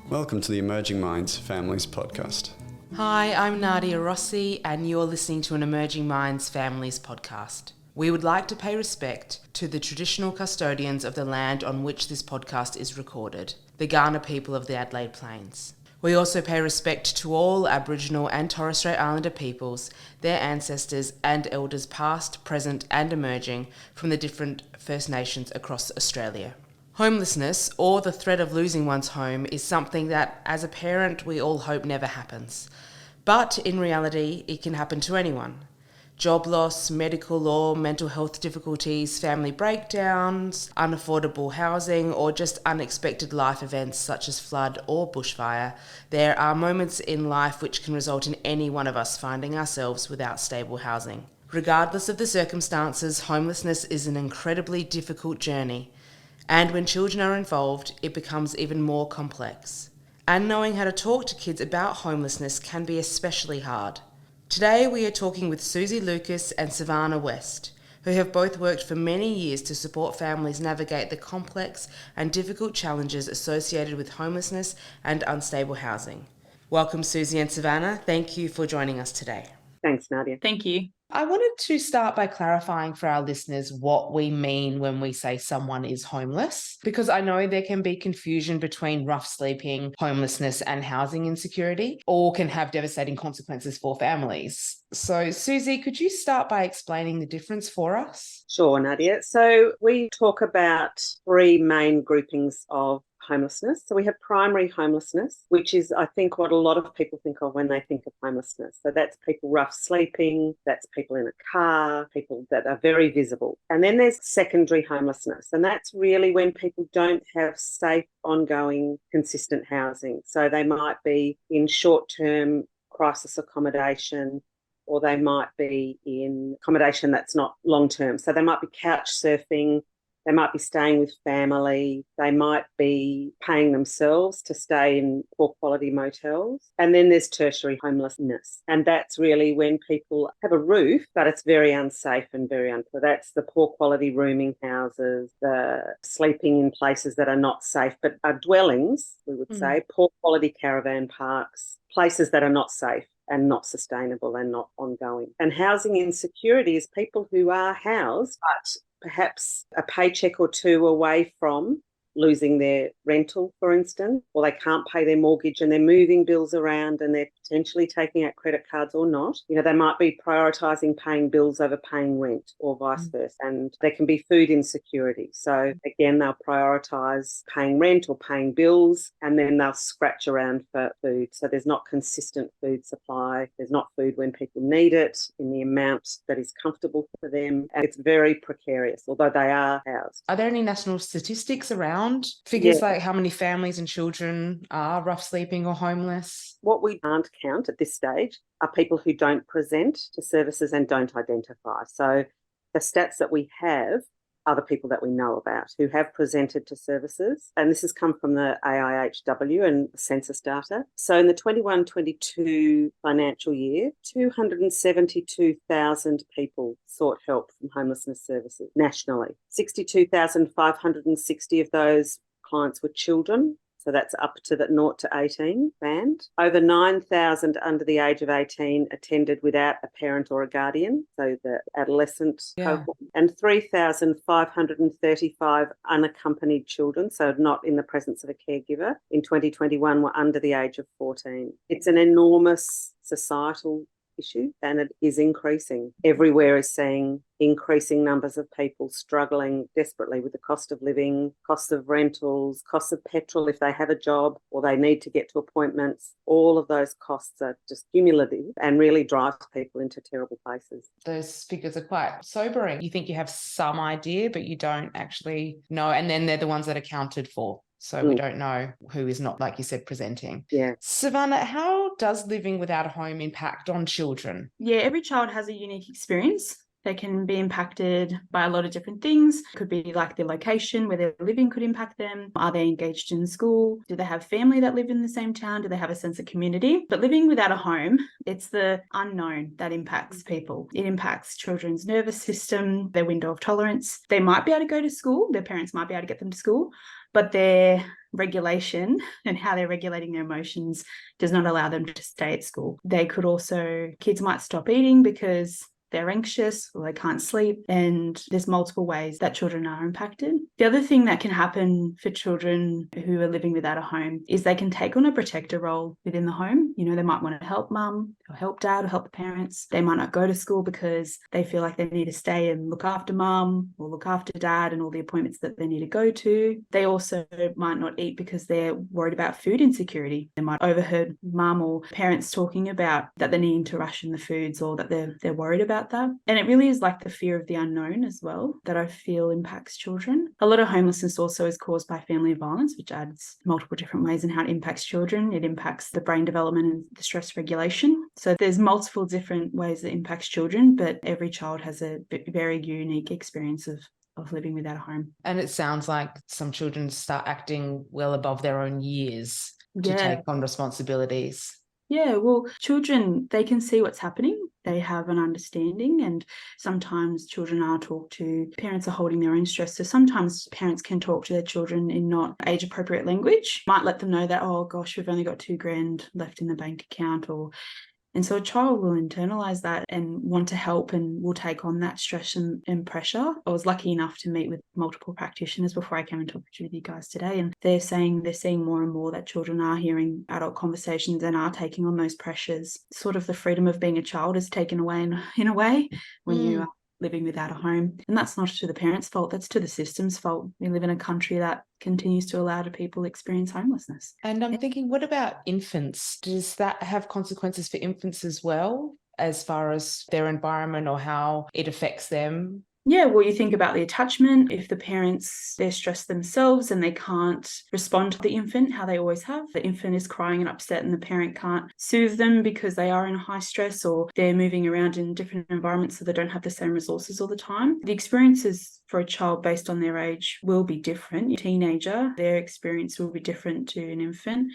Welcome to the Emerging Minds Families podcast. Hi, I'm Nadia Rossi, and you're listening to an Emerging Minds Families podcast. We would like to pay respect to the traditional custodians of the land on which this podcast is recorded, the Kaurna people of the Adelaide Plains. We also pay respect to all Aboriginal and Torres Strait Islander peoples, their ancestors and elders past, present and emerging from the different First Nations across Australia. Homelessness, or the threat of losing one's home, is something that, as a parent, we all hope never happens. But in reality, it can happen to anyone. Job loss, medical or mental health difficulties, family breakdowns, unaffordable housing, or just unexpected life events such as flood or bushfire. There are moments in life which can result in any one of us finding ourselves without stable housing. Regardless of the circumstances, homelessness is an incredibly difficult journey. And when children are involved, it becomes even more complex. And knowing how to talk to kids about homelessness can be especially hard. Today we are talking with Susie Lukis and Savannah West, who have both worked for many years to support families navigate the complex and difficult challenges associated with homelessness and unstable housing. Welcome, Susie and Savannah. Thank you for joining us today. Thanks, Nadia. Thank you. I wanted to start by clarifying for our listeners what we mean when we say someone is homeless, because I know there can be confusion between rough sleeping, homelessness, and housing insecurity, all can have devastating consequences for families. So, Susie, could you start by explaining the difference for us? Sure, Nadia. So we talk about three main groupings of homelessness. So we have primary homelessness, which is, I think, what a lot of people think of when they think of homelessness. So that's people rough sleeping, that's people in a car, people that are very visible. And then there's secondary homelessness, and that's really when people don't have safe, ongoing, consistent housing. So they might be in short-term crisis accommodation, or they might be in accommodation that's not long-term. So they might be couch surfing, they might be staying with family, they might be paying themselves to stay in poor quality motels. And then there's tertiary homelessness. And that's really when people have a roof, but it's very unsafe and very unfair. That's the poor quality rooming houses, the sleeping in places that are not safe, but are dwellings, we would say, poor quality caravan parks, places that are not safe and not sustainable and not ongoing. And housing insecurity is people who are housed, but perhaps a paycheck or two away from losing their rental, for instance, or they can't pay their mortgage and they're moving bills around and they're potentially taking out credit cards or not. You know, they might be prioritising paying bills over paying rent or vice versa. And there can be food insecurity. So again, they'll prioritise paying rent or paying bills, and then they'll scratch around for food. So there's not consistent food supply. There's not food when people need it in the amount that is comfortable for them. And it's very precarious, although they are housed. Are there any national statistics around figures like how many families and children are rough sleeping or homeless? What we can't count at this stage are people who don't present to services and don't identify. So the stats that we have are the people that we know about who have presented to services. And this has come from the AIHW and census data. So in the 21-22 financial year, 272,000 people sought help from homelessness services nationally. 62,560 of those clients were children. So that's up to the 0 to 18 band. Over 9,000 under the age of 18 attended without a parent or a guardian, so the adolescent cohort. And 3,535 unaccompanied children, so not in the presence of a caregiver, in 2021 were under the age of 14. It's an enormous societal issue, and it is increasing. Everywhere is seeing increasing numbers of people struggling desperately with the cost of living, cost of rentals, cost of petrol if they have a job or they need to get to appointments. All of those costs are just cumulative and really drive people into terrible places. Those figures are quite sobering. You think you have some idea, but you don't actually know. And then they're the ones that are counted for. So we don't know who is not, like you said, presenting. Yeah. Savannah, how does living without a home impact on children? Yeah, every child has a unique experience. They can be impacted by a lot of different things. It could be like the location where they're living could impact them. Are they engaged in school? Do they have family that live in the same town? Do they have a sense of community? But living without a home, it's the unknown that impacts people. It impacts children's nervous system, their window of tolerance. They might be able to go to school. Their parents might be able to get them to school, but their regulation and how they're regulating their emotions does not allow them to stay at school. They could also, kids might stop eating because they're anxious or they can't sleep, and there's multiple ways that children are impacted. The other thing that can happen for children who are living without a home is they can take on a protector role within the home. You know, they might want to help mum or help dad or help the parents. They might not go to school because they feel like they need to stay and look after mum or look after dad and all the appointments that they need to go to. They also might not eat because they're worried about food insecurity. They might have overheard mum or parents talking about that they're needing to ration the foods, or that they're worried about that. And it really is like the fear of the unknown as well that I feel impacts children. A lot of homelessness also is caused by family violence, which adds multiple different ways in how it impacts children. It impacts the brain development and the stress regulation. So there's multiple different ways that impacts children, but every child has a very unique experience of living without a home. And it sounds like some children start acting well above their own years to take on responsibilities. Yeah, well, children, they can see what's happening. They have an understanding, and sometimes children are talked to. Parents are holding their own stress. So sometimes parents can talk to their children in not age-appropriate language. Might let them know that, oh gosh, we've only got $2,000 left in the bank account, and so a child will internalize that and want to help and will take on that stress and pressure. I was lucky enough to meet with multiple practitioners before I came and talked with you guys today. And they're seeing more and more that children are hearing adult conversations and are taking on those pressures. Sort of the freedom of being a child is taken away in a way when you are living without a home. And that's not to the parents' fault, that's to the system's fault. We live in a country that continues to allow people experience homelessness. And I'm thinking, what about infants? Does that have consequences for infants as well, as far as their environment or how it affects them? Yeah, well, you think about the attachment. If the parents, they're stressed themselves and they can't respond to the infant how they always have, the infant is crying and upset and the parent can't soothe them because they are in high stress or they're moving around in different environments so they don't have the same resources all the time. The experiences for a child based on their age will be different. A teenager, their experience will be different to an infant.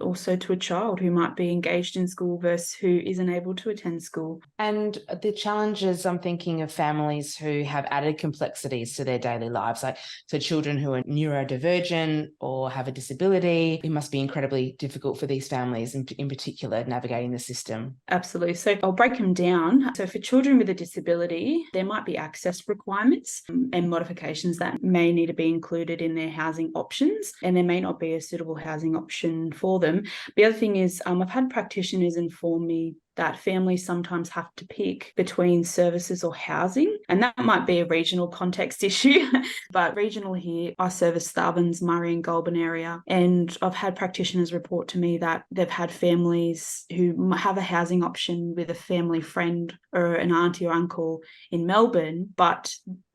Also to a child who might be engaged in school versus who isn't able to attend school. And the challenges, I'm thinking of families who have added complexities to their daily lives, like for children who are neurodivergent or have a disability. It must be incredibly difficult for these families, in particular, navigating the system. Absolutely. So I'll break them down. So for children with a disability, there might be access requirements and modifications that may need to be included in their housing options, and there may not be a suitable housing option for them. The other thing is I've had practitioners inform me that families sometimes have to pick between services or housing, and that might be a regional context issue. But regional here, I service Starburns, Murray and Goulburn area, and I've had practitioners report to me that they've had families who have a housing option with a family friend or an auntie or uncle in Melbourne, but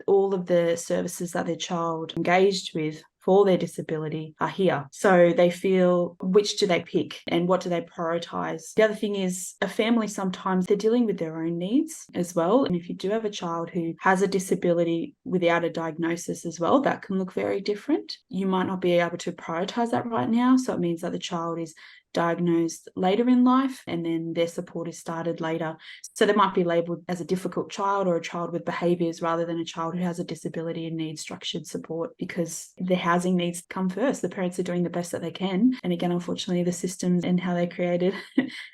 all of the services that their child engaged with for their disability are here. So they feel, which do they pick and what do they prioritise? The other thing is a family, sometimes they're dealing with their own needs as well. And if you do have a child who has a disability without a diagnosis as well, that can look very different. You might not be able to prioritise that right now. So it means that the child is diagnosed later in life and then their support is started later. So they might be labelled as a difficult child or a child with behaviours rather than a child who has a disability and needs structured support, because their housing needs come first. The parents are doing the best that they can. And again, unfortunately, the systems and how they're created,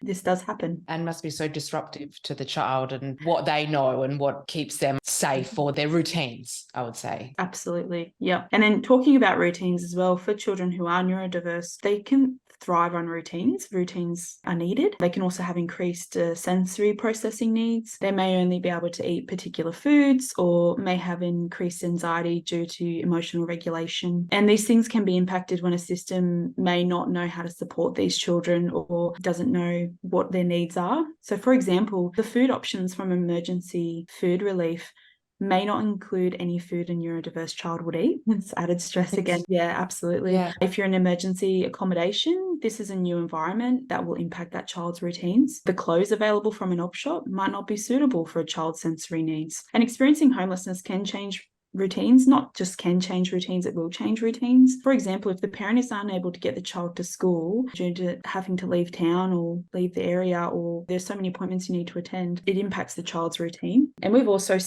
this does happen. And must be so disruptive to the child and what they know and what keeps them safe for their routines, I would say. Absolutely. Yeah. And then talking about routines as well, for children who are neurodiverse, they can thrive on routines. Routines are needed. They can also have increased sensory processing needs. They may only be able to eat particular foods or may have increased anxiety due to emotional regulation. And these things can be impacted when a system may not know how to support these children or doesn't know what their needs are. So for example, the food options from emergency food relief may not include any food a neurodiverse child would eat. It's added stress again. Yeah, absolutely. Yeah. If you're in emergency accommodation, this is a new environment that will impact that child's routines. The clothes available from an op shop might not be suitable for a child's sensory needs. And experiencing homelessness can change routines, not just can change routines, it will change routines. For example, if the parent is unable to get the child to school due to having to leave town or leave the area, or there's so many appointments you need to attend, it impacts the child's routine. And we've also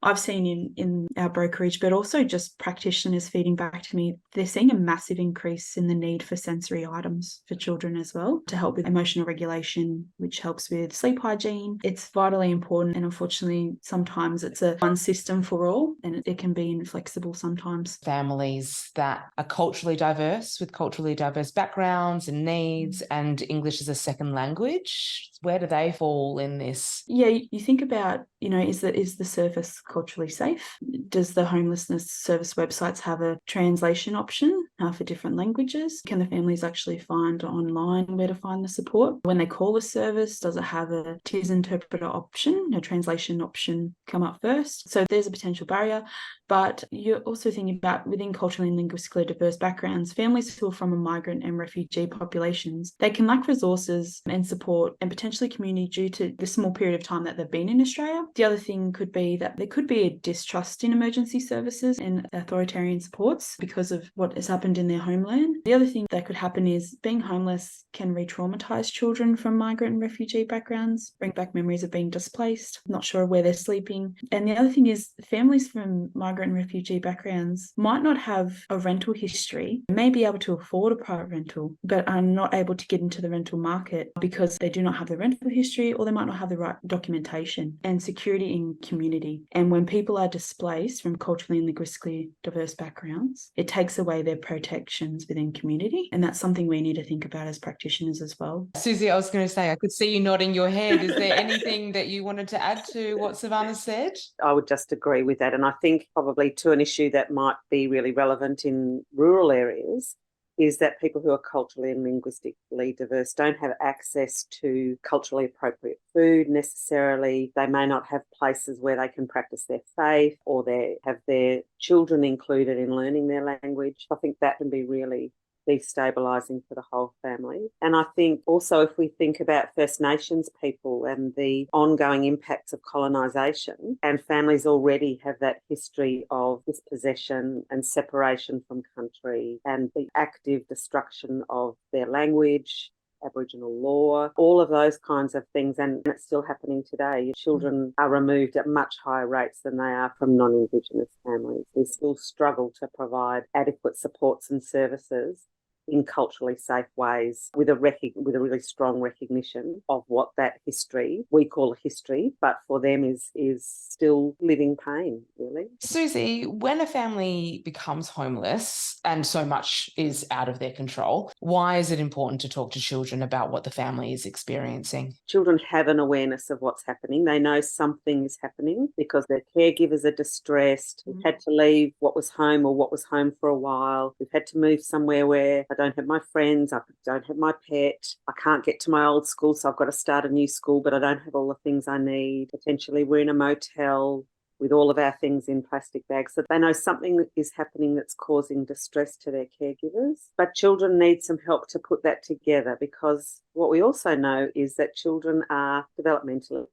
I've seen in our brokerage, but also just practitioners feeding back to me, they're seeing a massive increase in the need for sensory items for children as well to help with emotional regulation, which helps with sleep hygiene. It's vitally important, and unfortunately sometimes it's a one system for all, and it can be inflexible sometimes. Families that are culturally diverse, with culturally diverse backgrounds and needs, and English as a second language, where do they fall in this? Yeah, you think about, is the service culturally safe? Does the homelessness service websites have a translation option for different languages? Can the families actually find online where to find the support? When they call a service, does it have a TIS interpreter option, a translation option come up first? So there's a potential barrier. But you're also thinking about within culturally and linguistically diverse backgrounds, families who are from a migrant and refugee populations, they can lack resources and support and potentially community due to the small period of time that they've been in Australia. The other thing could be that there could be a distrust in emergency services and authoritarian supports because of what has happened in their homeland. The other thing that could happen is being homeless can re-traumatise children from migrant and refugee backgrounds, bring back memories of being displaced, not sure where they're sleeping. And the other thing is families from migrant and refugee backgrounds might not have a rental history, may be able to afford a private rental, but are not able to get into the rental market because they do not have the rental history, or they might not have the right documentation and security in community. And when people are displaced from culturally and linguistically diverse backgrounds, it takes away their protections within community. And that's something we need to think about as practitioners as well. Susie, I was going to say, I could see you nodding your head. Is there anything that you wanted to add to what Savannah said? I would just agree with that. And I think probably to an issue that might be really relevant in rural areas is that people who are culturally and linguistically diverse don't have access to culturally appropriate food necessarily. They may not have places where they can practice their faith, or they have their children included in learning their language. I think that can be really destabilising for the whole family. And I think also if we think about First Nations people and the ongoing impacts of colonisation, and families already have that history of dispossession and separation from country and the active destruction of their language, Aboriginal law, all of those kinds of things, and it's still happening today. Children are removed at much higher rates than they are from non-Indigenous families. We still struggle to provide adequate supports and services in culturally safe ways with a really strong recognition of what that history, we call a history, but for them is still living pain, really. Susie, when a family becomes homeless and so much is out of their control, why is it important to talk to children about what the family is experiencing? Children have an awareness of what's happening. They know something is happening because their caregivers are distressed. We've had to leave what was home or what was home for a while. We've had to move somewhere where I don't have my friends, I don't have my pet, I can't get to my old school, so I've got to start a new school, but I don't have all the things I need. Potentially we're in a motel with all of our things in plastic bags. So they know something is happening that's causing distress to their caregivers. But children need some help to put that together, because what we also know is that children are developmentally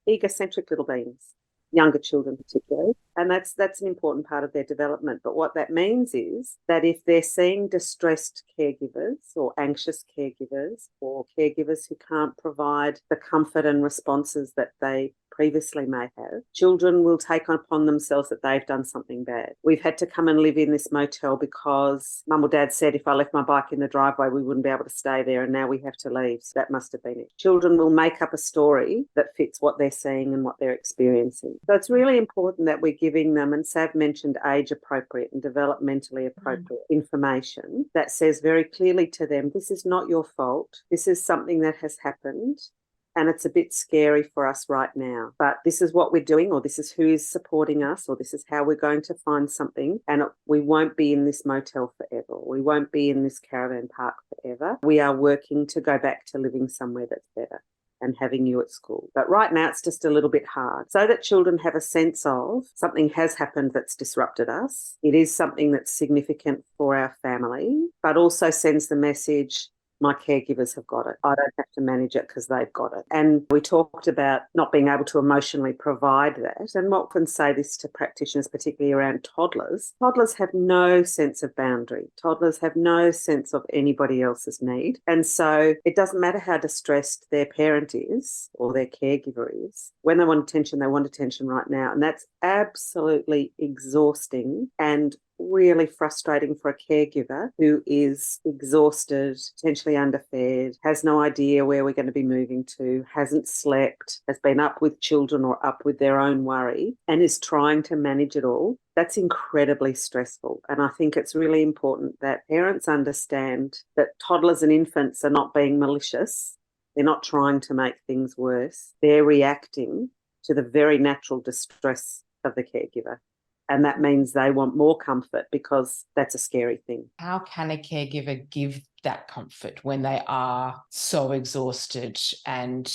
egocentric little beings, younger children particularly, and that's an important part of their development. But what that means is that if they're seeing distressed caregivers or anxious caregivers or caregivers who can't provide the comfort and responses that they previously may have, children will take upon themselves that they've done something bad. We've had to come and live in this motel because mum or dad said if I left my bike in the driveway we wouldn't be able to stay there, and now we have to leave. So that must have been it. Children will make up a story that fits what they're seeing and what they're experiencing. So it's really important that we're giving them, and Sav mentioned age appropriate and developmentally appropriate information that says very clearly to them, this is not your fault. This is something that has happened. And it's a bit scary for us right now, but this is what we're doing, or this is who is supporting us, or this is how we're going to find something. And we won't be in this motel forever. We won't be in this caravan park forever. We are working to go back to living somewhere that's better and having you at school. But right now it's just a little bit hard, so that children have a sense of something has happened that's disrupted us. It is something that's significant for our family, but also sends the message, my caregivers have got it. I don't have to manage it because they've got it. And we talked about not being able to emotionally provide that. And I often say this to practitioners, particularly around toddlers. Toddlers have no sense of boundary. Toddlers have no sense of anybody else's need. And so it doesn't matter how distressed their parent is or their caregiver is. When they want attention right now. And that's absolutely exhausting and really frustrating for a caregiver who is exhausted, potentially underfed, has no idea where we're going to be moving to, hasn't slept, has been up with children or up with their own worry, and is trying to manage it all. That's incredibly stressful. And I think it's really important that parents understand that toddlers and infants are not being malicious. They're not trying to make things worse. They're reacting to the very natural distress of the caregiver. And that means they want more comfort because that's a scary thing. How can a caregiver give that comfort when they are so exhausted and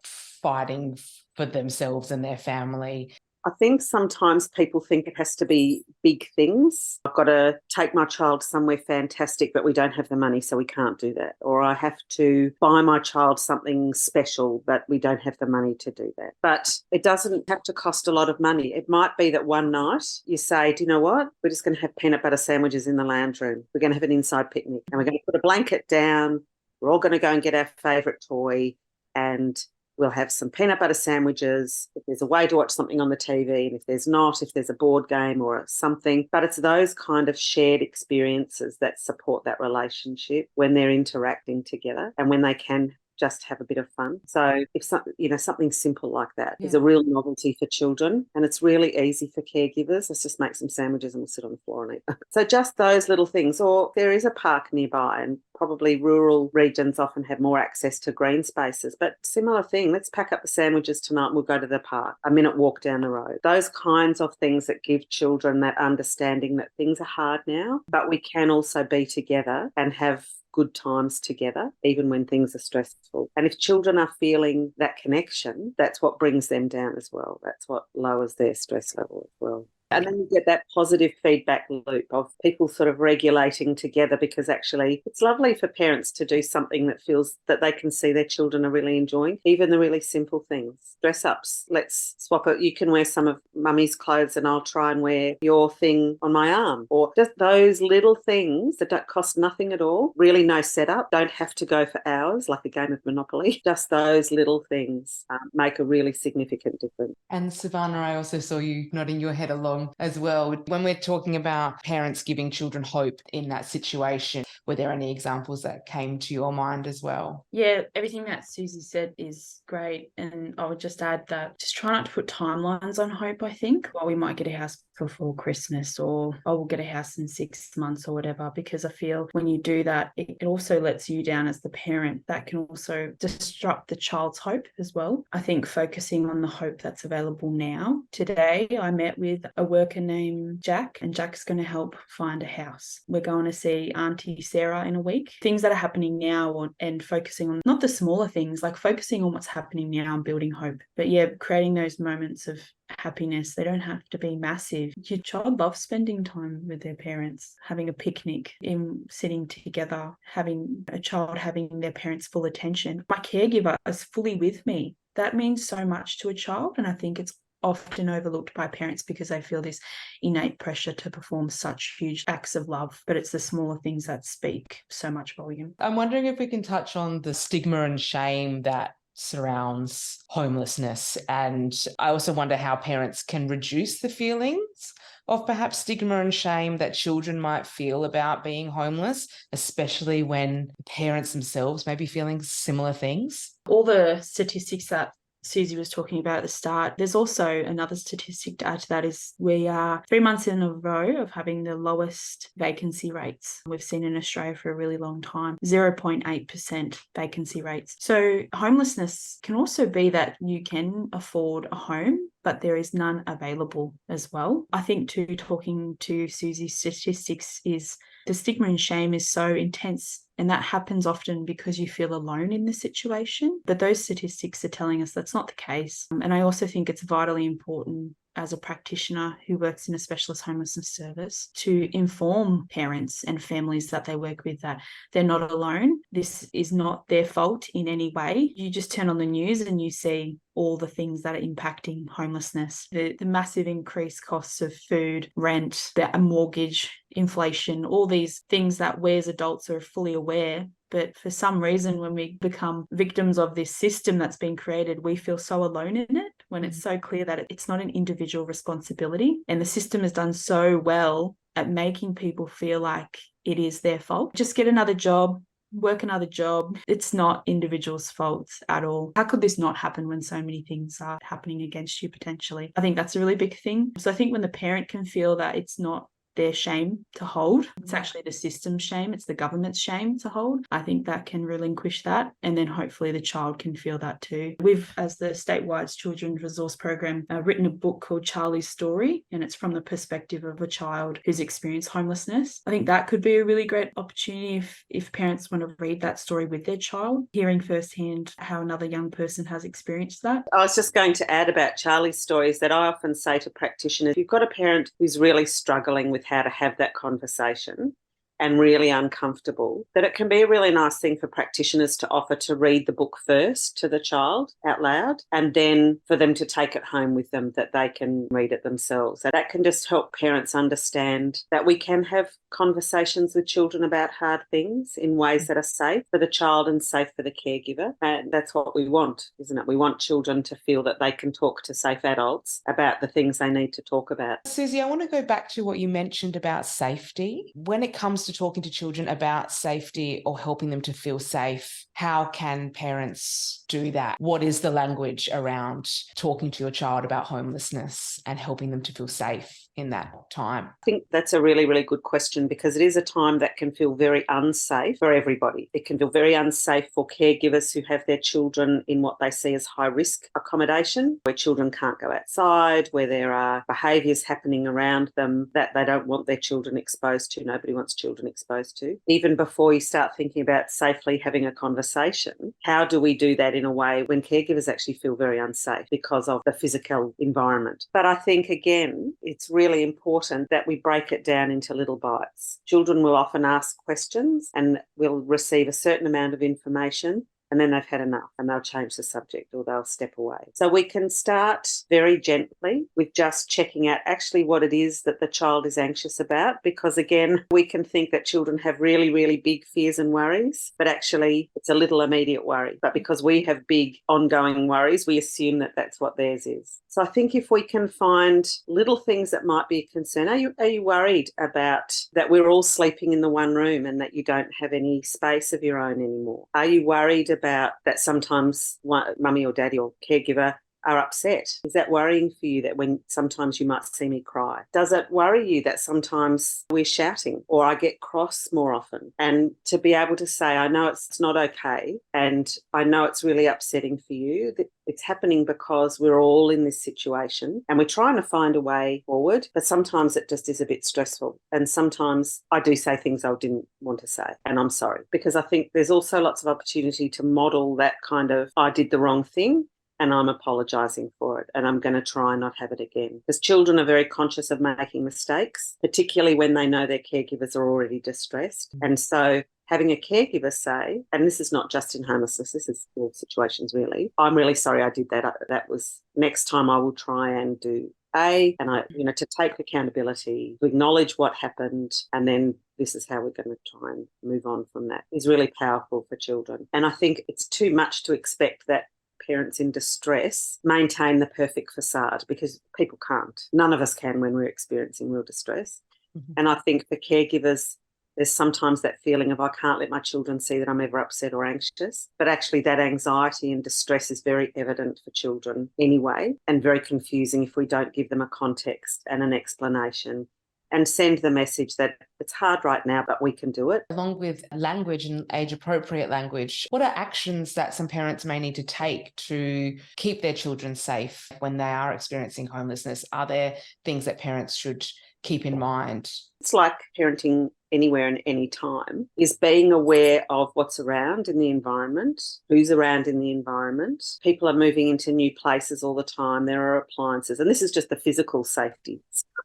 fighting for themselves and their family? I think sometimes people think it has to be big things. I've got to take my child somewhere fantastic, but we don't have the money, so we can't do that. Or I have to buy my child something special, but we don't have the money to do that. But it doesn't have to cost a lot of money. It might be that one night you say, do you know what? We're just going to have peanut butter sandwiches in the lounge room. We're going to have an inside picnic and we're going to put a blanket down. We're all going to go and get our favourite toy and we'll have some peanut butter sandwiches if there's a way to watch something on the TV, and if there's not, if there's a board game or something. But it's those kind of shared experiences that support that relationship when they're interacting together and when they can just have a bit of fun. So if something simple like that is a real novelty for children, and it's really easy for caregivers. Let's just make some sandwiches and we'll sit on the floor and eat them. So just those little things. Or there is a park nearby, and probably rural regions often have more access to green spaces, but similar thing. Let's pack up the sandwiches tonight and we'll go to the park, a minute walk down the road. Those kinds of things that give children that understanding that things are hard now, but we can also be together and have good times together, even when things are stressful. And if children are feeling that connection, that's what brings them down as well. That's what lowers their stress level as well. And then you get that positive feedback loop of people sort of regulating together, because actually it's lovely for parents to do something that feels that they can see their children are really enjoying, even the really simple things. Dress ups, let's swap it. You can wear some of mummy's clothes and I'll try and wear your thing on my arm. Or just those little things that don't cost nothing at all, really no setup, don't have to go for hours like a game of Monopoly. Just those little things make a really significant difference. And Savannah, I also saw you nodding your head along as well. When we're talking about parents giving children hope in that situation, were there any examples that came to your mind as well? Yeah, everything that Susie said is great. And I would just add that just try not to put timelines on hope, I think. Well, we might get a house before Christmas, or we'll get a house in 6 months or whatever, because I feel when you do that, it also lets you down as the parent. That can also disrupt the child's hope as well. I think focusing on the hope that's available now. Today, I met with a worker named Jack, and Jack's going to help find a house. We're going to see Auntie Sarah in a week. Things that are happening now, and focusing on not the smaller things, like focusing on what's happening now and building hope. But yeah, creating those moments of happiness. They don't have to be massive. Your child loves spending time with their parents, having a picnic, in sitting together, having a child having their parents' full attention. My caregiver is fully with me. That means so much to a child, and I think it's often overlooked by parents because they feel this innate pressure to perform such huge acts of love, but it's the smaller things that speak so much volume. I'm wondering if we can touch on the stigma and shame that surrounds homelessness, and I also wonder how parents can reduce the feelings of perhaps stigma and shame that children might feel about being homeless, especially when parents themselves may be feeling similar things. All the statistics that Susie was talking about at the start, there's also another statistic to add to that, is we are 3 months in a row of having the lowest vacancy rates we've seen in Australia for a really long time, 0.8% vacancy rates. So homelessness can also be that you can afford a home, but there is none available as well. I think too, talking to Susie's statistics, is the stigma and shame is so intense And that happens often because you feel alone in the situation. But those statistics are telling us that's not the case. And I also think it's vitally important as a practitioner who works in a specialist homelessness service to inform parents and families that they work with that they're not alone. This is not their fault in any way. You just turn on the news and you see all the things that are impacting homelessness, the massive increased costs of food, rent, the mortgage, inflation, all these things that we as adults are fully aware. But for some reason, when we become victims of this system that's been created, we feel so alone in it, when it's so clear that it's not an individual responsibility. And the system has done so well at making people feel like it is their fault. Just get another job, work another job. It's not individuals' faults at all. How could this not happen when so many things are happening against you potentially? I think that's a really big thing. So I think when the parent can feel that it's not their shame to hold, it's actually the system's shame, it's the government's shame to hold, I think that can relinquish that, and then hopefully the child can feel that too. We've, as the Statewide Children's Resource Program, written a book called Charlie's Story, and it's from the perspective of a child who's experienced homelessness. I think that could be a really great opportunity if parents want to read that story with their child, hearing firsthand how another young person has experienced that. I was just going to add about Charlie's story is that I often say to practitioners, if you've got a parent who's really struggling with how to have that conversation and really uncomfortable, that it can be a really nice thing for practitioners to offer to read the book first to the child out loud, and then for them to take it home with them, that they can read it themselves. And that can just help parents understand that we can have conversations with children about hard things in ways that are safe for the child and safe for the caregiver. And that's what we want, isn't it? We want children to feel that they can talk to safe adults about the things they need to talk about. Susie, I want to go back to what you mentioned about safety. When it comes to talking to children about safety or helping them to feel safe, how can parents do that? What is the language around talking to your child about homelessness and helping them to feel safe in that time? I think that's a really, really good question, because it is a time that can feel very unsafe for everybody. It can feel very unsafe for caregivers who have their children in what they see as high-risk accommodation, where children can't go outside, where there are behaviours happening around them that they don't want their children exposed to. Nobody wants children exposed to. Even before you start thinking about safely having a conversation, how do we do that in a way when caregivers actually feel very unsafe because of the physical environment? But I think, again, it's really important that we break it down into little bites. Children will often ask questions and will receive a certain amount of information, and then they've had enough and they'll change the subject or they'll step away. So we can start very gently with just checking out actually what it is that the child is anxious about, because again, we can think that children have really, really big fears and worries, but actually it's a little immediate worry. But because we have big ongoing worries, we assume that that's what theirs is. So I think if we can find little things that might be a concern, are you worried about that we're all sleeping in the one room and that you don't have any space of your own anymore? Are you worried about that sometimes mummy or daddy or caregiver are upset? Is that worrying for you, that when sometimes you might see me cry? Does it worry you that sometimes we're shouting or I get cross more often? And to be able to say, I know it's not okay and I know it's really upsetting for you, that it's happening because we're all in this situation and we're trying to find a way forward, but sometimes it just is a bit stressful. And sometimes I do say things I didn't want to say, and I'm sorry, because I think there's also lots of opportunity to model that kind of, I did the wrong thing and I'm apologising for it and I'm going to try and not have it again. Because children are very conscious of making mistakes, particularly when they know their caregivers are already distressed. And so having a caregiver say, and this is not just in homelessness, this is all situations really, I'm really sorry I did that. That was, next time I will try and do A, and to take accountability, to acknowledge what happened, and then this is how we're going to try and move on from that, is really powerful for children. And I think it's too much to expect that parents in distress maintain the perfect facade, because people can't. None of us can when we're experiencing real distress. Mm-hmm. And I think for caregivers, there's sometimes that feeling of, I can't let my children see that I'm ever upset or anxious. But actually that anxiety and distress is very evident for children anyway, and very confusing if we don't give them a context and an explanation and send the message that it's hard right now, but we can do it. Along with language and age-appropriate language, what are actions that some parents may need to take to keep their children safe when they are experiencing homelessness? Are there things that parents should keep in mind? It's like parenting anywhere and any time, is being aware of what's around in the environment, who's around in the environment. People are moving into new places all the time. There are appliances, and this is just the physical safety.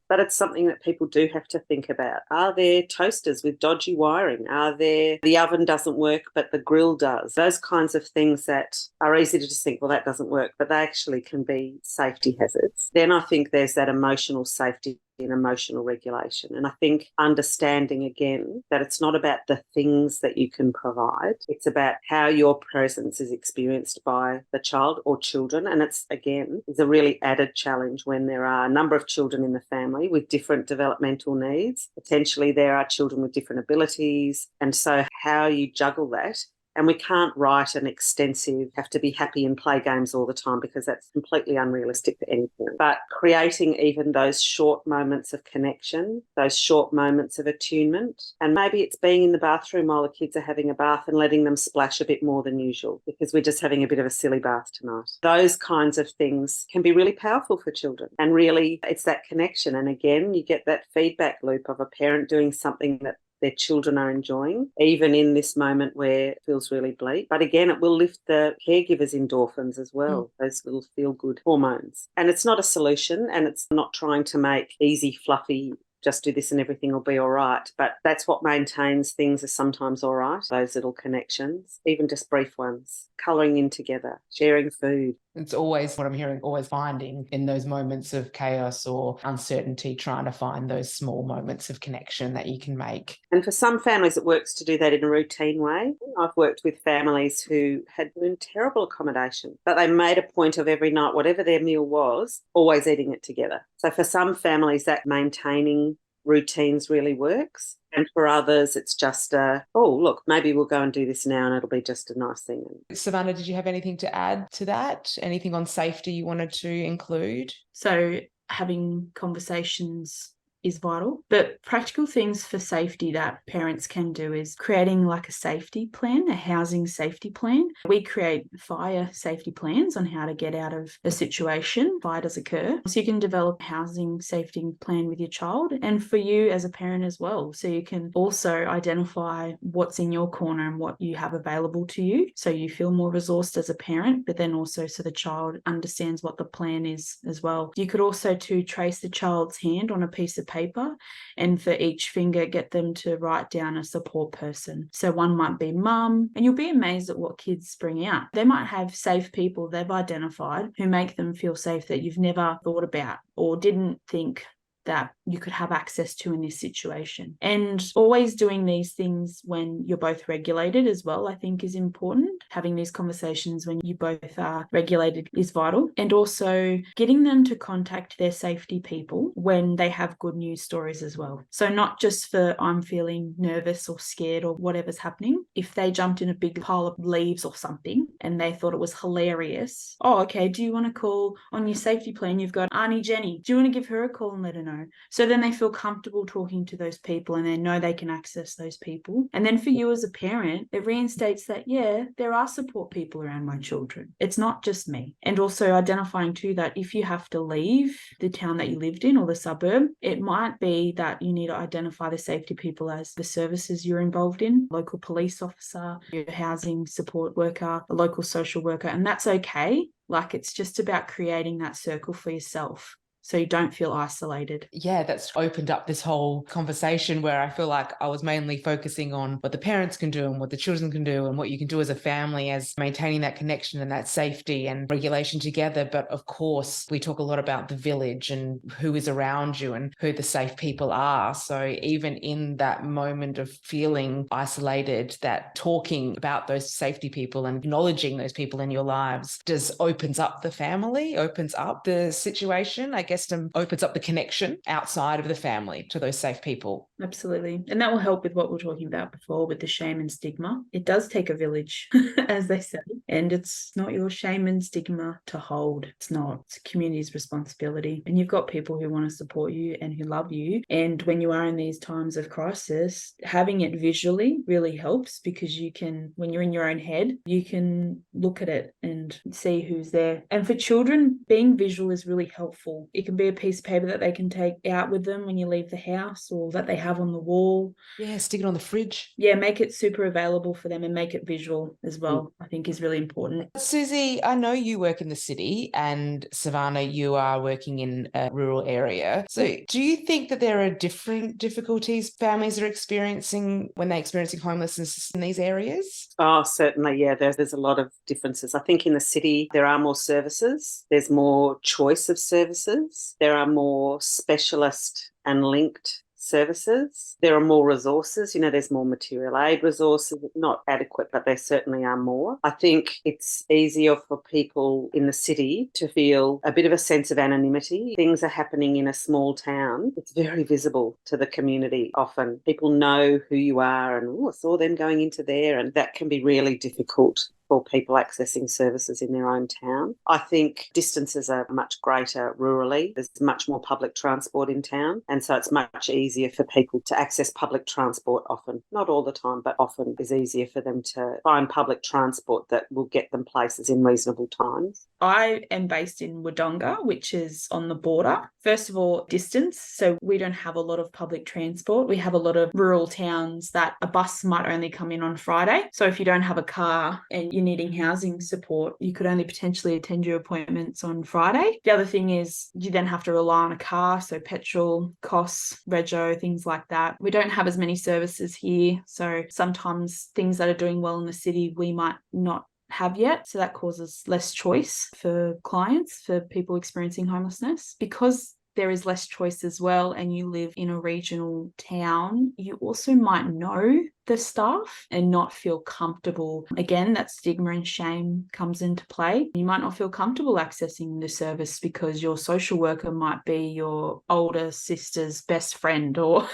But it's something that people do have to think about. Are there toasters with dodgy wiring? Are there, the oven doesn't work, but the grill does? Those kinds of things that are easy to just think, well, that doesn't work, but they actually can be safety hazards. Then I think there's that emotional safety and emotional regulation. And I think understanding again that it's not about the things that you can provide, it's about how your presence is experienced by the child or children. And it's a really added challenge when there are a number of children in the family with different developmental needs. Potentially there are children with different abilities. And so how you juggle that. And we can't write an extensive, have to be happy and play games all the time, because that's completely unrealistic for any parent. But creating even those short moments of connection, those short moments of attunement, and maybe it's being in the bathroom while the kids are having a bath and letting them splash a bit more than usual because we're just having a bit of a silly bath tonight. Those kinds of things can be really powerful for children. And really, it's that connection. And again, you get that feedback loop of a parent doing something that their children are enjoying, even in this moment where it feels really bleak. But again, it will lift the caregivers' endorphins as well, those little feel-good hormones. And it's not a solution, and it's not trying to make easy, fluffy, just do this and everything will be all right. But that's what maintains things are sometimes all right, those little connections, even just brief ones, colouring in together, sharing food. It's always what I'm hearing, always finding in those moments of chaos or uncertainty, trying to find those small moments of connection that you can make. And for some families, it works to do that in a routine way. I've worked with families who had in terrible accommodation, but they made a point of every night, whatever their meal was, always eating it together. So for some families, that maintaining routines really works. And for others, it's just, look, maybe we'll go and do this now and it'll be just a nice thing. Savannah, did you have anything to add to that? Anything on safety you wanted to include? So having conversations is vital, but practical things for safety that parents can do is creating like a safety plan, a housing safety plan. We create fire safety plans on how to get out of a situation, fire does occur. So you can develop a housing safety plan with your child and for you as a parent as well. So you can also identify what's in your corner and what you have available to you. So you feel more resourced as a parent, but then also so the child understands what the plan is as well. You could also trace the child's hand on a piece of paper, and for each finger get them to write down a support person. So one might be mum, and you'll be amazed at what kids bring out. They might have safe people they've identified who make them feel safe that you've never thought about or didn't think that you could have access to in this situation. And always doing these things when you're both regulated as well, I think is important. Having these conversations when you both are regulated is vital. And also getting them to contact their safety people when they have good news stories as well. So not just for I'm feeling nervous or scared or whatever's happening. If they jumped in a big pile of leaves or something and they thought it was hilarious, oh, okay, do you want to call on your safety plan? You've got Auntie Jenny. Do you want to give her a call and let her know? So then they feel comfortable talking to those people and they know they can access those people. And then for you as a parent, it reinstates that, yeah, there are support people around my children. It's not just me. And also identifying too that if you have to leave the town that you lived in or the suburb, it might be that you need to identify the safety people as the services you're involved in, local police officer, your housing support worker, a local social worker, and that's okay. Like it's just about creating that circle for yourself, so you don't feel isolated. Yeah, that's opened up this whole conversation where I feel like I was mainly focusing on what the parents can do and what the children can do and what you can do as a family as maintaining that connection and that safety and regulation together. But of course, we talk a lot about the village and who is around you and who the safe people are. So even in that moment of feeling isolated, that talking about those safety people and acknowledging those people in your lives just opens up the family, opens up the situation, I guess, and opens up the connection outside of the family to those safe people. Absolutely. And that will help with what we were talking about before with the shame and stigma. It does take a village, as they say, and it's not your shame and stigma to hold. It's not. It's a community's responsibility. And you've got people who want to support you and who love you. And when you are in these times of crisis, having it visually really helps because you can, when you're in your own head, you can look at it and see who's there. And for children, being visual is really helpful. It can be a piece of paper that they can take out with them when you leave the house, or that they have on the wall. Yeah, stick it on the fridge. Yeah, make it super available for them and make it visual as well, I think is really important. Susie, I know you work in the city, and Savannah, you are working in a rural area. So do you think that there are different difficulties families are experiencing when they're experiencing homelessness in these areas? Oh, certainly, yeah. There's a lot of differences. I think in the city there are more services. There's more choice of services. There are more specialist and linked services. There are more resources. There's more material aid resources, not adequate, but there certainly are more. I think it's easier for people in the city to feel a bit of a sense of anonymity. Things are happening in a small town. It's very visible to the community often. People know who you are and, I saw them going into there, and that can be really difficult for people accessing services in their own town. I think distances are much greater rurally. There's much more public transport in town, and so it's much easier for people to access public transport often. Not all the time, but often is easier for them to find public transport that will get them places in reasonable times. I am based in Wodonga, which is on the border. First of all, distance. So we don't have a lot of public transport. We have a lot of rural towns that a bus might only come in on Friday. So if you don't have a car and you're needing housing support, you could only potentially attend your appointments on Friday. The other thing is you then have to rely on a car, so petrol costs, rego, things like that. We don't have as many services here. So sometimes things that are doing well in the city, we might not have yet. So that causes less choice for clients, for people experiencing homelessness. Because there is less choice as well, and you live in a regional town, you also might know the staff and not feel comfortable. Again, that stigma and shame comes into play. You might not feel comfortable accessing the service because your social worker might be your older sister's best friend. Or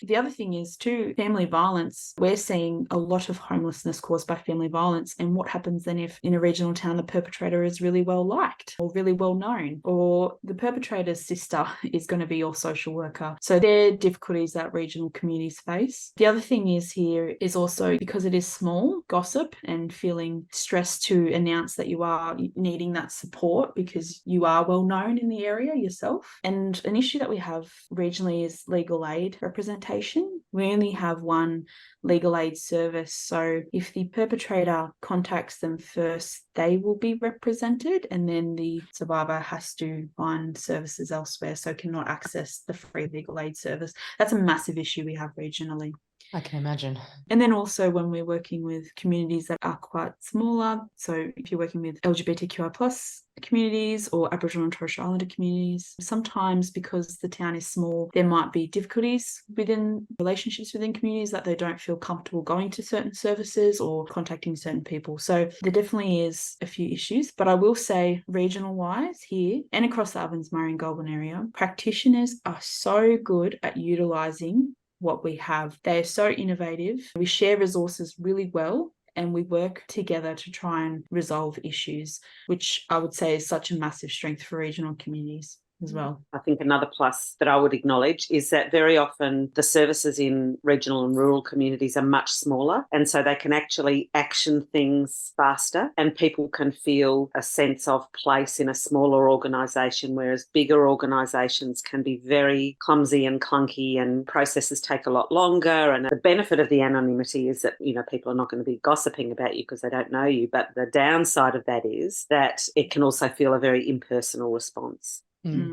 the other thing is too, family violence. We're seeing a lot of homelessness caused by family violence. And what happens then if in a regional town the perpetrator is really well liked or really well known, or the perpetrator's sister is going to be your social worker? So there are difficulties that regional communities face. The other thing is here is also, because it is small, gossip and feeling stressed to announce that you are needing that support because you are well known in the area yourself. And an issue that we have regionally is legal aid representation. We only have one legal aid service. So if the perpetrator contacts them first, they will be represented, and then the survivor has to find services elsewhere, so cannot access the free legal aid service. That's a massive issue we have regionally. I can imagine. And then also when we're working with communities that are quite smaller, so if you're working with LGBTQI plus communities or Aboriginal and Torres Strait Islander communities, sometimes because the town is small, there might be difficulties within relationships within communities that they don't feel comfortable going to certain services or contacting certain people. So there definitely is a few issues, but I will say regional wise here and across the Ovens, Murray and Goulburn area, practitioners are so good at utilising what we have. They are so innovative. We share resources really well, and we work together to try and resolve issues, which I would say is such a massive strength for regional communities as well. I think another plus that I would acknowledge is that very often the services in regional and rural communities are much smaller, and so they can actually action things faster, and people can feel a sense of place in a smaller organisation, whereas bigger organisations can be very clumsy and clunky and processes take a lot longer. And the benefit of the anonymity is that, people are not going to be gossiping about you because they don't know you, but the downside of that is that it can also feel a very impersonal response.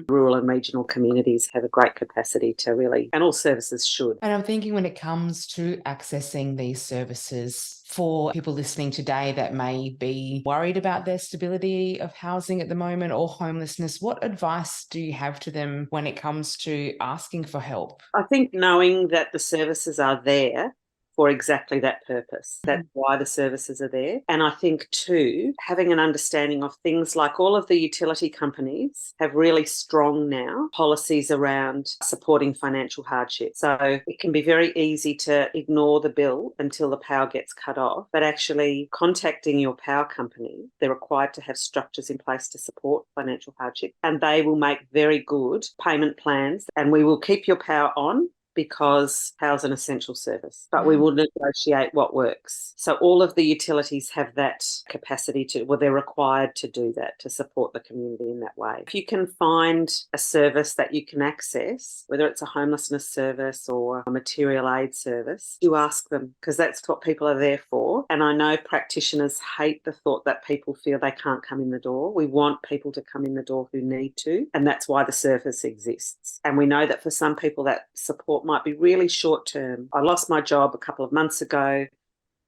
Rural and regional communities have a great capacity to really, and all services should. And I'm thinking when it comes to accessing these services, for people listening today that may be worried about their stability of housing at the moment or homelessness, what advice do you have to them when it comes to asking for help? I think knowing that the services are there for exactly that purpose. That's why the services are there. And I think too, having an understanding of things like all of the utility companies have really strong now policies around supporting financial hardship. So it can be very easy to ignore the bill until the power gets cut off, but actually contacting your power company, they're required to have structures in place to support financial hardship, and they will make very good payment plans, and we will keep your power on because power's an essential service, but we will negotiate what works. So all of the utilities have that capacity they're required to do that, to support the community in that way. If you can find a service that you can access, whether it's a homelessness service or a material aid service, you ask them, because that's what people are there for. And I know practitioners hate the thought that people feel they can't come in the door. We want people to come in the door who need to, and that's why the service exists. And we know that for some people that support might be really short term. I lost my job a couple of months ago.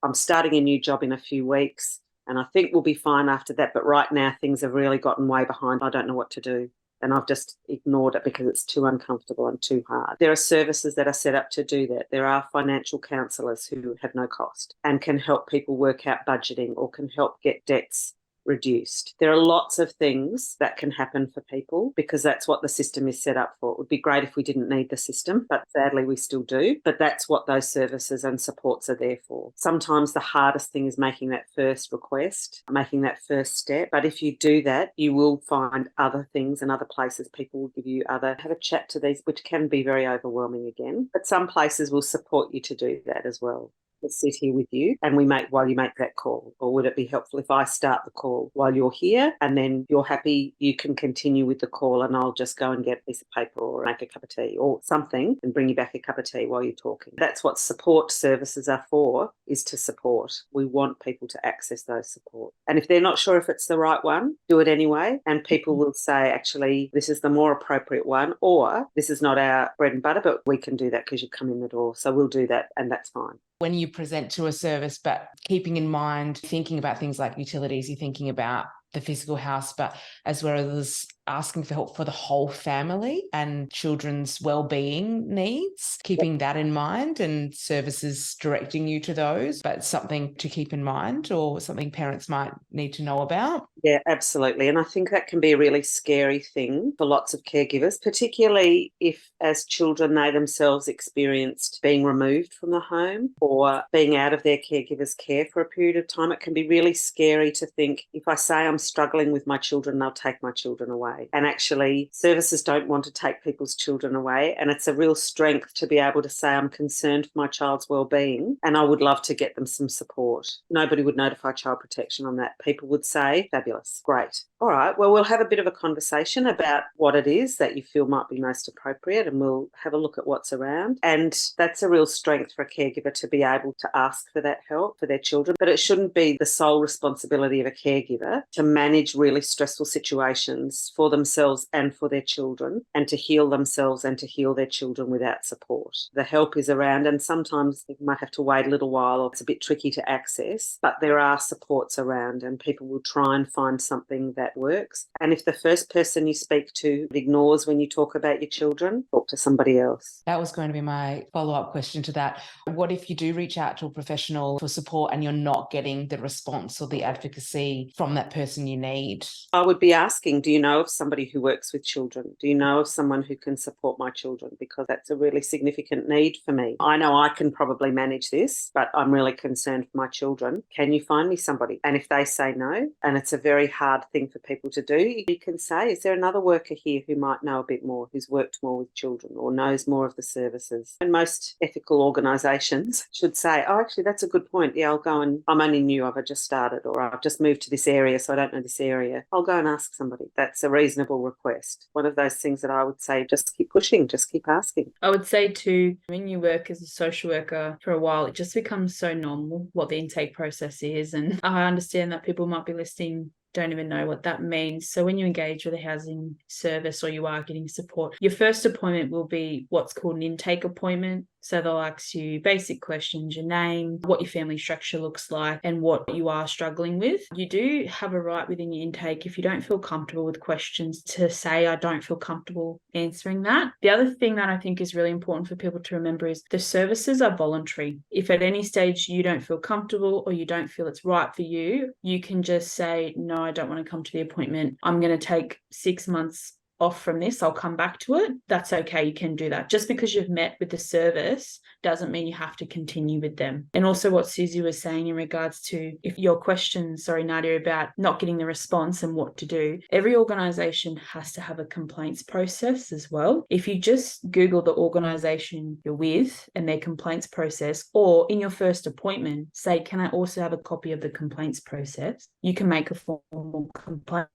I'm starting a new job in a few weeks, and I think we'll be fine after that. But right now things have really gotten way behind. I don't know what to do. And I've just ignored it because it's too uncomfortable and too hard. There are services that are set up to do that. There are financial counsellors who have no cost and can help people work out budgeting or can help get debts reduced. There are lots of things that can happen for people because that's what the system is set up for. It would be great if we didn't need the system, but sadly we still do. But that's what those services and supports are there for. Sometimes the hardest thing is making that first request, making that first step. But if you do that, you will find other things and other places people will give you have a chat to these, which can be very overwhelming again. But some places will support you to do that as well. We'll sit here with you and while you make that call. Or would it be helpful if I start the call while you're here and then you're happy, you can continue with the call and I'll just go and get a piece of paper or make a cup of tea or something and bring you back a cup of tea while you're talking. That's what support services are for, is to support. We want people to access those support. And if they're not sure if it's the right one, do it anyway. And people will say, actually, this is the more appropriate one, or this is not our bread and butter, but we can do that because you come in the door. So we'll do that and that's fine. When you present to a service, but keeping in mind, thinking about things like utilities, you're thinking about the physical house, but as well as asking for help for the whole family and children's well-being needs, keeping that in mind and services directing you to those, but something to keep in mind or something parents might need to know about. Yeah, absolutely. And I think that can be a really scary thing for lots of caregivers, particularly if as children they themselves experienced being removed from the home or being out of their caregiver's care for a period of time. It can be really scary to think, if I say I'm struggling with my children, they'll take my children away. And actually, services don't want to take people's children away. And it's a real strength to be able to say, I'm concerned for my child's well-being and I would love to get them some support. Nobody would notify child protection on that. People would say, fabulous, great. All right, well, we'll have a bit of a conversation about what it is that you feel might be most appropriate and we'll have a look at what's around. And that's a real strength for a caregiver to be able to ask for that help for their children. But it shouldn't be the sole responsibility of a caregiver to manage really stressful situations for themselves and for their children and to heal themselves and to heal their children without support. The help is around and sometimes you might have to wait a little while or it's a bit tricky to access, but there are supports around and people will try and find something that works. And if the first person you speak to ignores when you talk about your children, talk to somebody else. That was going to be my follow-up question to that. What if you do reach out to a professional for support and you're not getting the response or the advocacy from that person you need? I would be asking, do you know of somebody who works with children? Do you know of someone who can support my children? Because that's a really significant need for me. I know I can probably manage this, but I'm really concerned for my children. Can you find me somebody? And if they say no, and it's a very hard thing for people to do, you can say, is there another worker here who might know a bit more, who's worked more with children or knows more of the services? And most ethical organisations should say, oh, actually, that's a good point. Yeah, I'll go and I'm only new, I've just started, or I've just moved to this area, so I don't know this area. I'll go and ask somebody. That's a reasonable request. One of those things that I would say, just keep pushing, just keep asking. I would say too, when you work as a social worker for a while, it just becomes so normal what the intake process is. And I understand that people might be listening don't even know what that means. So when you engage with a housing service or you are getting support, your first appointment will be what's called an intake appointment. So they'll ask you basic questions, your name, what your family structure looks like, and what you are struggling with. You do have a right within your intake, if you don't feel comfortable with questions, to say, I don't feel comfortable answering that. The other thing that I think is really important for people to remember is the services are voluntary. If at any stage you don't feel comfortable or you don't feel it's right for you, you can just say, no, I don't want to come to the appointment. I'm going to take 6 months off from this, I'll come back to it. That's okay. You can do that. Just because you've met with the service doesn't mean you have to continue with them. And also what Susie was saying in regards to if your question, Nadia, about not getting the response and what to do, every organisation has to have a complaints process as well. If you just Google the organisation you're with and their complaints process, or in your first appointment, say, can I also have a copy of the complaints process? You can make a formal complaint.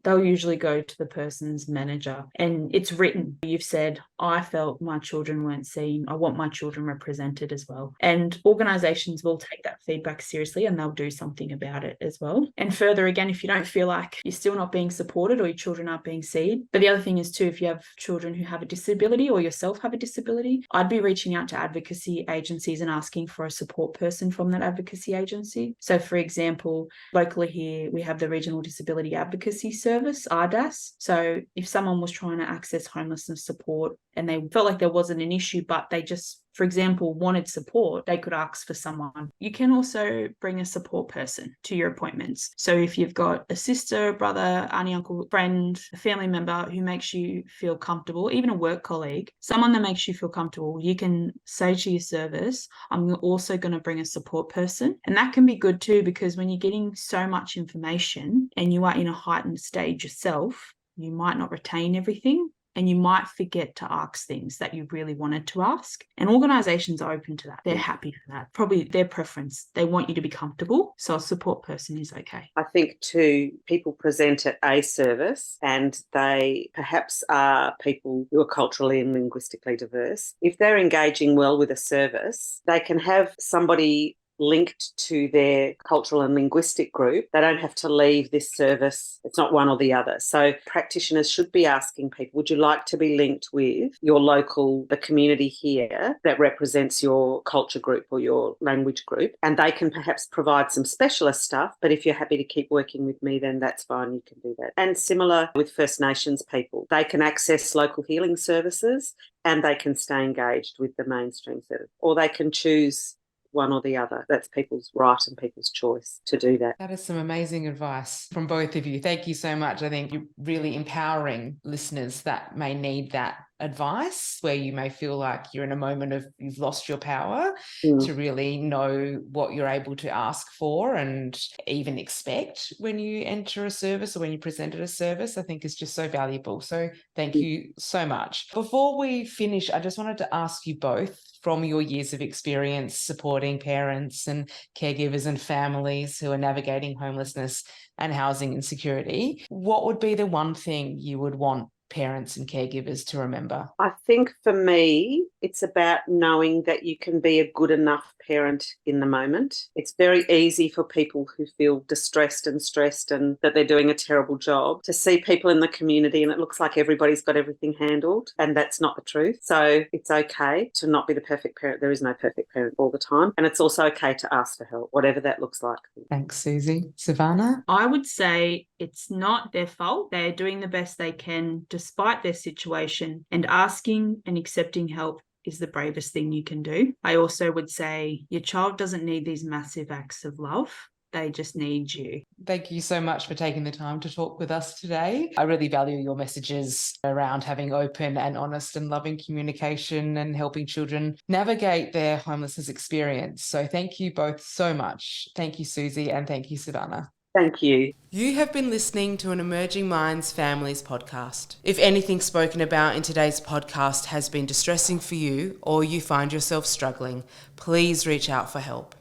They'll usually go to the person's manager and it's written. You've said, I felt my children weren't seen. I want my children represented as well. And organisations will take that feedback seriously and they'll do something about it as well. And further, again, if you don't feel like you're still not being supported or your children aren't being seen. But the other thing is too, if you have children who have a disability or yourself have a disability, I'd be reaching out to advocacy agencies and asking for a support person from that advocacy agency. So for example, locally here, we have the Regional Disability Advocacy Service, RDAS. So if someone was trying to access homelessness support and they felt like there wasn't an issue, but they just, for example, wanted support, they could ask for someone. You can also bring a support person to your appointments. So if you've got a sister, brother, auntie, uncle, friend, a family member who makes you feel comfortable, even a work colleague, someone that makes you feel comfortable, you can say to your service, I'm also going to bring a support person. And that can be good too, because when you're getting so much information and you are in a heightened stage yourself, you might not retain everything. And you might forget to ask things that you really wanted to ask. And organisations are open to that. They're happy for that. Probably their preference. They want you to be comfortable. So a support person is okay. I think too, people present at a service and they perhaps are people who are culturally and linguistically diverse. If they're engaging well with a service, they can have somebody linked to their cultural and linguistic group. They don't have to leave this service. It's not one or the other. So practitioners should be asking people, would you like to be linked with your local, the community here that represents your culture group or your language group? And they can perhaps provide some specialist stuff, but if you're happy to keep working with me, then that's fine, you can do that. And similar with First Nations people, they can access local healing services and they can stay engaged with the mainstream service, or they can choose one or the other. That's people's right and people's choice to do that. That is some amazing advice from both of you. Thank you so much. I think you're really empowering listeners that may need that advice, where you may feel like you're in a moment of you've lost your power, to really know what you're able to ask for and even expect when you enter a service or when you present at a service, I think is just so valuable. So thank you so much. Before we finish, I just wanted to ask you both, from your years of experience supporting parents and caregivers and families who are navigating homelessness and housing insecurity, what would be the one thing you would want parents and caregivers to remember? I think for me, it's about knowing that you can be a good enough parent in the moment. It's very easy for people who feel distressed and stressed and that they're doing a terrible job to see people in the community and it looks like everybody's got everything handled, and that's not the truth. So it's okay to not be the perfect parent. There is no perfect parent all the time. And it's also okay to ask for help, whatever that looks like. Thanks, Susie. Savannah? I would say it's not their fault. They're doing the best they can despite their situation, and asking and accepting help is the bravest thing you can do. I also would say your child doesn't need these massive acts of love. They just need you. Thank you so much for taking the time to talk with us today. I really value your messages around having open and honest and loving communication and helping children navigate their homelessness experience. So thank you both so much. Thank you, Susie, and thank you, Savannah. Thank you. You have been listening to an Emerging Minds Families podcast. If anything spoken about in today's podcast has been distressing for you or you find yourself struggling, please reach out for help.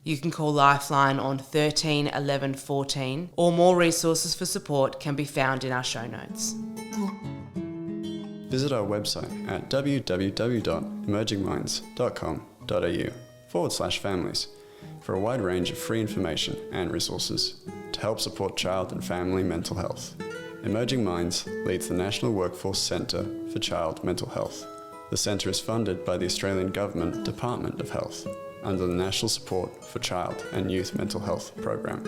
You can call Lifeline on 13 11 14, or more resources for support can be found in our show notes. Visit our website at www.emergingminds.com.au/families for a wide range of free information and resources to help support child and family mental health. Emerging Minds leads the National Workforce Centre for Child Mental Health. The centre is funded by the Australian Government Department of Health under the National Support for Child and Youth Mental Health program.